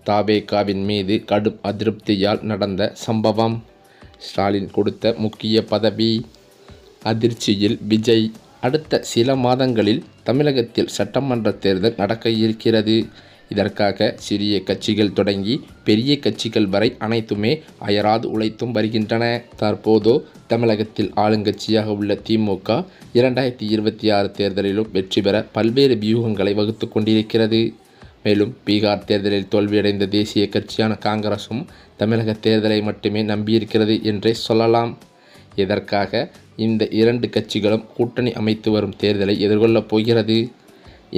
தவேகாவின் மீது கடும் அதிருப்தியால் நடந்த சம்பவம். ஸ்டாலின் கொடுத்த முக்கிய பதவி அதிர்ச்சியில் விஜய். அடுத்த சில மாதங்களில் தமிழகத்தில் சட்டமன்ற தேர்தல் நடக்க இருக்கிறது. இதற்காக சிறிய கட்சிகள் தொடங்கி பெரிய கட்சிகள் வரை அனைத்துமே அயராது உழைத்தும் வருகின்றன. தற்போதோ தமிழகத்தில் ஆளுங்கட்சியாக உள்ள திமுக 2026 தேர்தலிலும் வெற்றி பெற பல்வேறு வியூகங்களை வகுத்து கொண்டிருக்கிறது. மேலும் பீகார் தேர்தலில் தோல்வியடைந்த தேசிய கட்சியான காங்கிரசும் தமிழக தேர்தலை மட்டுமே நம்பியிருக்கிறது என்றே சொல்லலாம். இதற்காக இந்த இரண்டு கட்சிகளும் கூட்டணி அமைத்து வரும் தேர்தலை எதிர்கொள்ளப் போகிறது.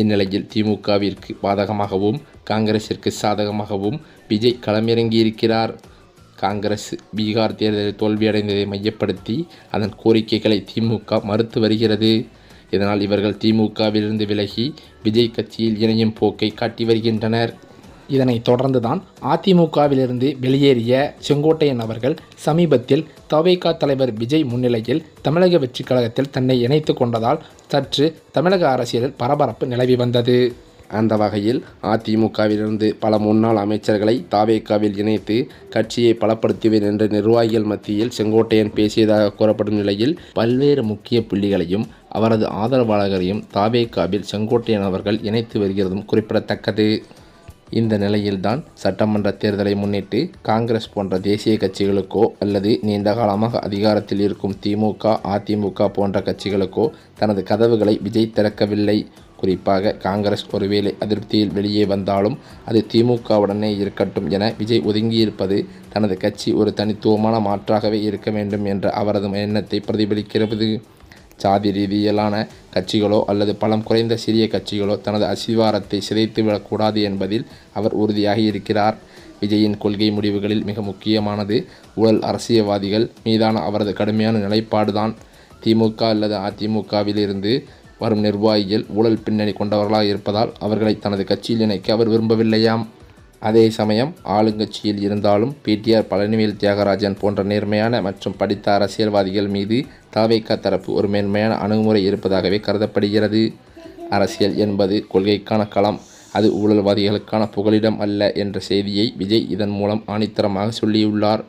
இந்நிலையில் திமுகவிற்கு பாதகமாகவும் காங்கிரசிற்கு சாதகமாகவும் விஜய் களமிறங்கியிருக்கிறார். காங்கிரஸ் பீகார் தேர்தலில் தோல்வியடைந்ததை மையப்படுத்தி அதன் கோரிக்கைகளை திமுக மறுத்து வருகிறது. இதனால் இவர்கள் திமுகவிலிருந்து விலகி விஜய் கட்சியில் இணையும் போக்கை காட்டி வருகின்றனர். இதனைத் தொடர்ந்துதான் அதிமுகவிலிருந்து வெளியேறிய செங்கோட்டையன் அவர்கள் சமீபத்தில் தவேகா தலைவர் விஜய் முன்னிலையில் தமிழக வெற்றிக் கழகத்தில் தன்னை இணைத்து கொண்டதால் சற்று தமிழக அரசியலில் பரபரப்பு நிலவி வந்தது. அந்த வகையில் அதிமுகவிலிருந்து பல முன்னாள் அமைச்சர்களை தவேகாவில் இணைத்து கட்சியை பலப்படுத்துவேன் என்ற நிர்வாகிகள் மத்தியில் செங்கோட்டையன் பேசியதாக கூறப்படும் நிலையில் பல்வேறு முக்கிய புள்ளிகளையும் அவரது ஆதரவாளர்களையும் தவேகாவில் செங்கோட்டையன் அவர்கள் இணைத்து வருகிறதும் குறிப்பிடத்தக்கது. இந்த நிலையில்தான் சட்டமன்ற தேர்தலை முன்னிட்டு காங்கிரஸ் போன்ற தேசிய கட்சிகளுக்கோ அல்லது நீண்ட காலமாக அதிகாரத்தில் இருக்கும் திமுக, அதிமுக போன்ற கட்சிகளுக்கோ தனது கதவுகளை விஜய் திறக்கவில்லை. குறிப்பாக காங்கிரஸ் ஒருவேளை அதிருப்தியில் வெளியே வந்தாலும் அது திமுகவுடனே இருக்கட்டும் என விஜய் ஒதுங்கியிருப்பது தனது கட்சி ஒரு தனித்துவமான மாற்றாகவே இருக்க வேண்டும் என்ற அவரது எண்ணத்தை பிரதிபலிக்கிறது. சாதி ரீதியிலான கட்சிகளோ அல்லது பலம் குறைந்த சிறிய கட்சிகளோ தனது அசிவாரத்தை சிதைத்து விடக்கூடாது என்பதில் அவர் உறுதியாக இருக்கிறார். விஜயின் கொள்கை முடிவுகளில் மிக முக்கியமானது ஊழல் அரசியல்வாதிகள் மீதான அவரது கடுமையான நிலைப்பாடுதான். திமுக அல்லது அதிமுகவிலிருந்து வரும் நிர்வாகிகள் ஊழல் பின்னணி கொண்டவர்களாக இருப்பதால் அவர்களை தனது கட்சியில் இணைக்க அவர் விரும்பவில்லையாம். அதே சமயம் ஆளுங்கட்சியில் இருந்தாலும் பிடிஆர் பழனிவேல் தியாகராஜன் போன்ற நேர்மையான மற்றும் படித்த அரசியல்வாதிகள் மீது தவேகா தரப்பு ஒரு மேன்மையான அணுகுமுறை இருப்பதாகவே கருதப்படுகிறது. அரசியல் என்பது கொள்கைக்கான களம், அது ஊழல்வாதிகளுக்கான புகலிடம் அல்ல என்ற செய்தியை விஜய் இதன் மூலம் ஆணித்தரமாக சொல்லியுள்ளார்.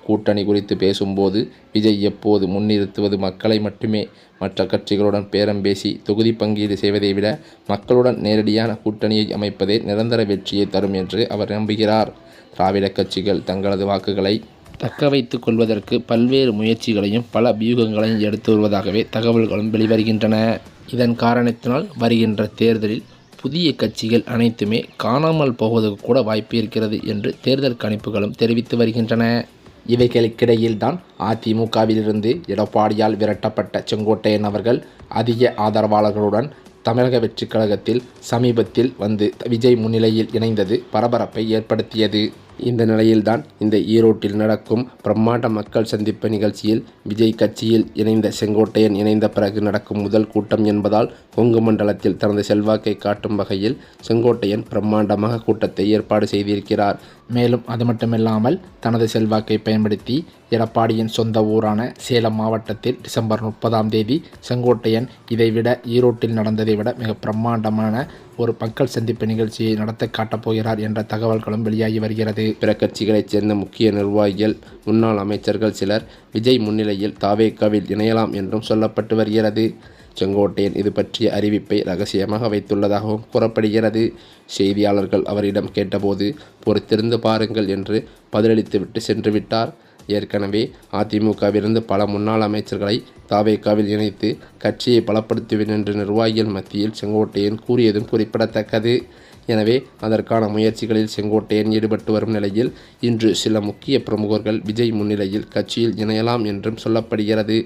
கூட்டணி குறித்து பேசும்போது விஜய் எப்போது முன்னிறுத்துவது மக்களை மட்டுமே. மற்ற கட்சிகளுடன் பேரம் பேசி தொகுதி பங்கீடு செய்வதை விட மக்களுடன் நேரடியான கூட்டணியை அமைப்பதே நிரந்தர வெற்றியை தரும் என்று அவர் நம்புகிறார். திராவிட கட்சிகள் தங்களது வாக்குகளை தக்க வைத்துக் கொள்வதற்கு பல்வேறு முயற்சிகளையும் பல வியூகங்களையும் எடுத்து வருவதாகவே தகவல்களும் வெளிவருகின்றன. இதன் காரணத்தினால் வருகின்ற தேர்தலில் புதிய கட்சிகள் அனைத்துமே காணாமல் போவதற்கு கூட வாய்ப்பு இருக்கிறது என்று தேர்தல் கணிப்புகளும் தெரிவித்து வருகின்றன. இவைகளுக்கிடையில்தான் அதிமுகவிலிருந்து எடப்பாடியால் விரட்டப்பட்ட செங்கோட்டையன் அவர்கள் அதிக ஆதரவாளர்களுடன் தமிழக வெற்றிக் கழகத்தில் சமீபத்தில் வந்து விஜய் முன்னிலையில் இணைந்தது பரபரப்பை ஏற்படுத்தியது. இந்த நிலையில்தான் இந்த ஈரோட்டில் நடக்கும் பிரம்மாண்ட மக்கள் சந்திப்பு நிகழ்ச்சியில் விஜய் கட்சியில் இணைந்த செங்கோட்டையன் இணைந்த பிறகு நடக்கும் முதல் கூட்டம் என்பதால் கொங்கு மண்டலத்தில் தனது செல்வாக்கை காட்டும் வகையில் செங்கோட்டையன் பிரம்மாண்டமாக கூட்டத்தை ஏற்பாடு செய்திருக்கிறார். மேலும் அது மட்டுமில்லாமல் தனது செல்வாக்கை பயன்படுத்தி எடப்பாடியின் சொந்த ஊரான சேலம் மாவட்டத்தில் டிசம்பர் 30ஆம் தேதி செங்கோட்டையன் இதைவிட ஈரோட்டில் நடந்ததை விட மிக பிரம்மாண்டமான ஒரு மக்கள் சந்திப்பு நிகழ்ச்சியை நடத்த காட்டப்போகிறார் என்ற தகவல்களும் வெளியாகி வருகிறது. பிற கட்சிகளைச் சேர்ந்த முக்கிய நிர்வாகிகள், முன்னாள் அமைச்சர்கள் சிலர் விஜய் முன்னிலையில் தவேகாவில் இணையலாம் என்றும் சொல்லப்பட்டு வருகிறது. செங்கோட்டையன் இது பற்றிய அறிவிப்பை ரகசியமாக வைத்துள்ளதாகவும் கூறப்படுகிறது. செய்தியாளர்கள் அவரிடம் கேட்டபோது பொறுத்திருந்து பாருங்கள் என்று பதிலளித்துவிட்டு சென்று விட்டார். ஏற்கனவே அதிமுகவிலிருந்து பல முன்னாள் அமைச்சர்களை தவேகாவில் இணைத்து கட்சியை பலப்படுத்துவேன் என்று நிர்வாகிகள் மத்தியில் செங்கோட்டையன் கூறியதும் குறிப்பிடத்தக்கது. எனவே அதற்கான முயற்சிகளில் செங்கோட்டையன் ஈடுபட்டு வரும் நிலையில் இன்று சில முக்கிய பிரமுகர்கள் விஜய் முன்னிலையில் கட்சியில் இணையலாம் என்றும் சொல்லப்படுகிறது.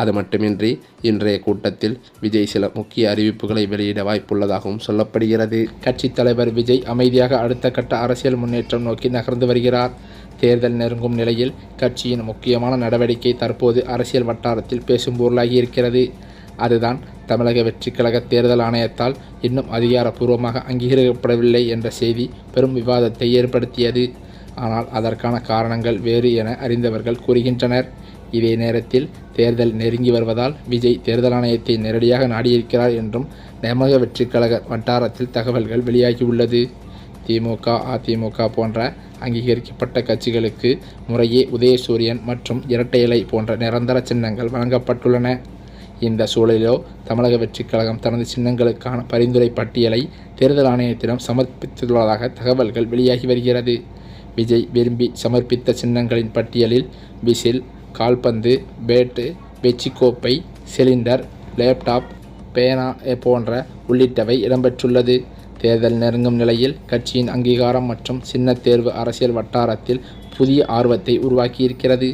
அது மட்டுமின்றி இன்றைய கூட்டத்தில் விஜய் சில முக்கிய அறிவிப்புகளை வெளியிட வாய்ப்புள்ளதாகவும் சொல்லப்படுகிறது. கட்சித் தலைவர் விஜய் அமைதியாக அடுத்த கட்ட அரசியல் முன்னேற்றம் நோக்கி நகர்ந்து வருகிறார். தேர்தல் நெருங்கும் நிலையில் கட்சியின் முக்கியமான நடவடிக்கை தற்போது அரசியல் வட்டாரத்தில் பேசும் பொருளாகி இருக்கிறது. அதுதான் தமிழக வெற்றிக் கழக தேர்தல் ஆணையத்தால் இன்னும் அதிகாரப்பூர்வமாக அங்கீகரிக்கப்படவில்லை என்ற செய்தி பெரும் விவாதத்தை ஏற்படுத்தியது. ஆனால் அதற்கான காரணங்கள் வேறு என அறிந்தவர்கள் கூறுகின்றனர். இதே நேரத்தில் தேர்தல் நெருங்கி வருவதால் விஜய் தேர்தல் ஆணையத்தை நேரடியாக நாடியிருக்கிறார் என்றும் தமிழக வெற்றிக் கழக வட்டாரத்தில் தகவல்கள் வெளியாகியுள்ளது. திமுக, அதிமுக போன்ற அங்கீகரிக்கப்பட்ட கட்சிகளுக்கு முறையே உதயசூரியன் மற்றும் இரட்டை இலை போன்ற நிரந்தர சின்னங்கள் வழங்கப்பட்டுள்ளன. இந்த சூழலிலோ தமிழக வெற்றிக் கழகம் தனது சின்னங்களுக்கான பரிந்துரை பட்டியலை தேர்தல் ஆணையத்திடம் சமர்ப்பித்துள்ளதாக தகவல்கள் வெளியாகி வருகிறது. விஜய் விரும்பி சமர்ப்பித்த சின்னங்களின் பட்டியலில் விசில், கால்பந்து, பேட்டு, வெச்சிக்கோப்பை, சிலிண்டர், லேப்டாப், பேனா போன்ற உள்ளிட்டவை இடம்பெற்றுள்ளது. தேர்தல் நெருங்கும் நிலையில் கட்சியின் அங்கீகாரம் மற்றும் சின்ன தேர்வு அரசியல் வட்டாரத்தில் புதிய ஆர்வத்தை உருவாக்கியிருக்கிறது.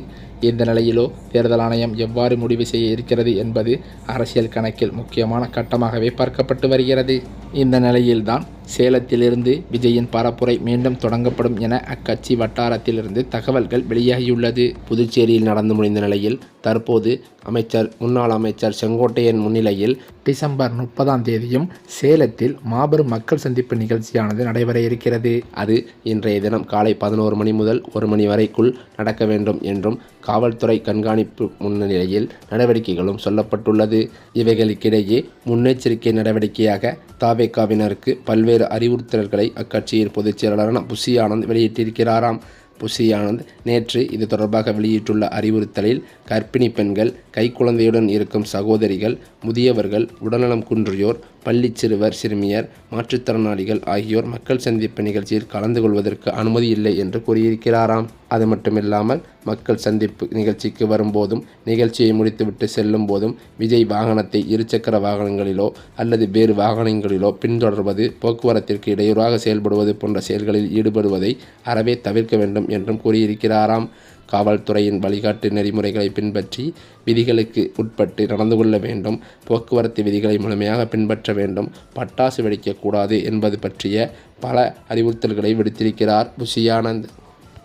இந்த நிலையிலோ தேர்தல் ஆணையம் எவ்வாறு முடிவு செய்ய இருக்கிறது என்பது அரசியல் கணக்கில் முக்கியமான கட்டமாகவே பார்க்கப்பட்டு வருகிறது. இந்த நிலையில்தான் சேலத்திலிருந்து விஜயின் பரப்புரை மீண்டும் தொடங்கப்படும் என அக்கட்சி வட்டாரத்திலிருந்து தகவல்கள் வெளியாகியுள்ளது. புதுச்சேரியில் நடந்து முடிந்த நிலையில் தற்போது முன்னாள் அமைச்சர் செங்கோட்டையன் முன்னிலையில் டிசம்பர் 30ஆம் தேதியும் சேலத்தில் மாபெரும் மக்கள் சந்திப்பு நிகழ்ச்சியானது நடைபெற இருக்கிறது. அது இன்றைய தினம் காலை 11 மணி முதல் 1 மணி வரைக்குள் நடக்க வேண்டும் என்றும் காவல்துறை கண்காணிப்பு முன்னிலையில் நடவடிக்கைகளும் சொல்லப்பட்டுள்ளது. இவைகளுக்கிடையே முன்னெச்சரிக்கை நடவடிக்கையாக தவேகாவினருக்கு பல்வேறு அறிவுறுத்தல்களை அக்கட்சியின் பொதுச் செயலாளரான புஷி ஆனந்த் வெளியிட்டிருக்கிறாராம். புஷி ஆனந்த் நேற்று இது தொடர்பாக வெளியிட்டுள்ள அறிவுறுத்தலில் கர்ப்பிணி பெண்கள், கைக்குழந்தையுடன் இருக்கும் சகோதரிகள், முதியவர்கள், உடல்நலம் குன்றியோர், பள்ளி சிறுவர் சிறுமியர், மாற்றுத்திறனாளிகள் ஆகியோர் மக்கள் சந்திப்பு நிகழ்ச்சியில் கலந்து கொள்வதற்கு அனுமதி இல்லை என்று கூறியிருக்கிறாராம். அது மட்டுமில்லாமல் மக்கள் சந்திப்பு நிகழ்ச்சிக்கு வரும்போதும் நிகழ்ச்சியை முடித்துவிட்டு செல்லும் போதும் விஜய் வாகனத்தை இருசக்கர வாகனங்களிலோ அல்லது வேறு வாகனங்களிலோ பின்தொடர்வது, போக்குவரத்திற்கு இடையூறாக செயல்படுவது போன்ற செயல்களில் ஈடுபடுவதை அறவே தவிர்க்க வேண்டும் என்றும் கூறியிருக்கிறாராம். காவல்துறையின் வழிகாட்டு நெறிமுறைகளை பின்பற்றி விதிகளுக்கு உட்பட்டு நடந்து கொள்ள வேண்டும், போக்குவரத்து விதிகளை முழுமையாக பின்பற்ற வேண்டும், பட்டாசு வெடிக்கக்கூடாது என்பது பற்றிய பல அறிவுறுத்தல்களை விடுத்திருக்கிறார் புஷி ஆனந்த்.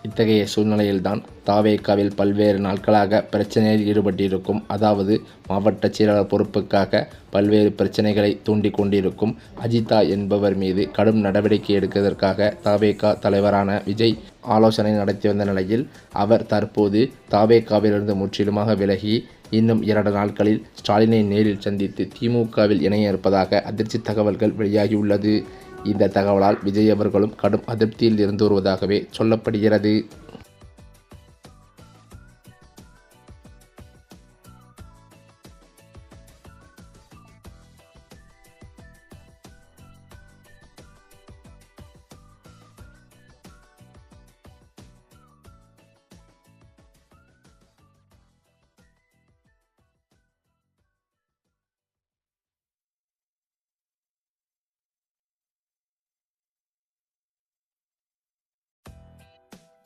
இத்தகைய சூழ்நிலையில்தான் தவேகாவில் பல்வேறு நாட்களாக பிரச்சனையில் ஈடுபட்டிருக்கும், அதாவது மாவட்ட செயலாளர் பொறுப்புக்காக பல்வேறு பிரச்சனைகளை தூண்டி கொண்டிருக்கும் அஜிதா என்பவர் மீது கடும் நடவடிக்கை எடுப்பதற்காக தவேகா தலைவரான விஜய் ஆலோசனை நடத்தி வந்த நிலையில் அவர் தற்போது தவேகாவிலிருந்து முற்றிலுமாக விலகி இன்னும் 2 நாட்களில் ஸ்டாலினை நேரில் சந்தித்து திமுகவில் இணைய இருப்பதாக அதிர்ச்சி தகவல்கள் வெளியாகியுள்ளது. இந்த தகவலால் விஜய் அவர்களும் கடும் அதிருப்தியில் இருந்து வருவதாகவே சொல்லப்படுகிறது.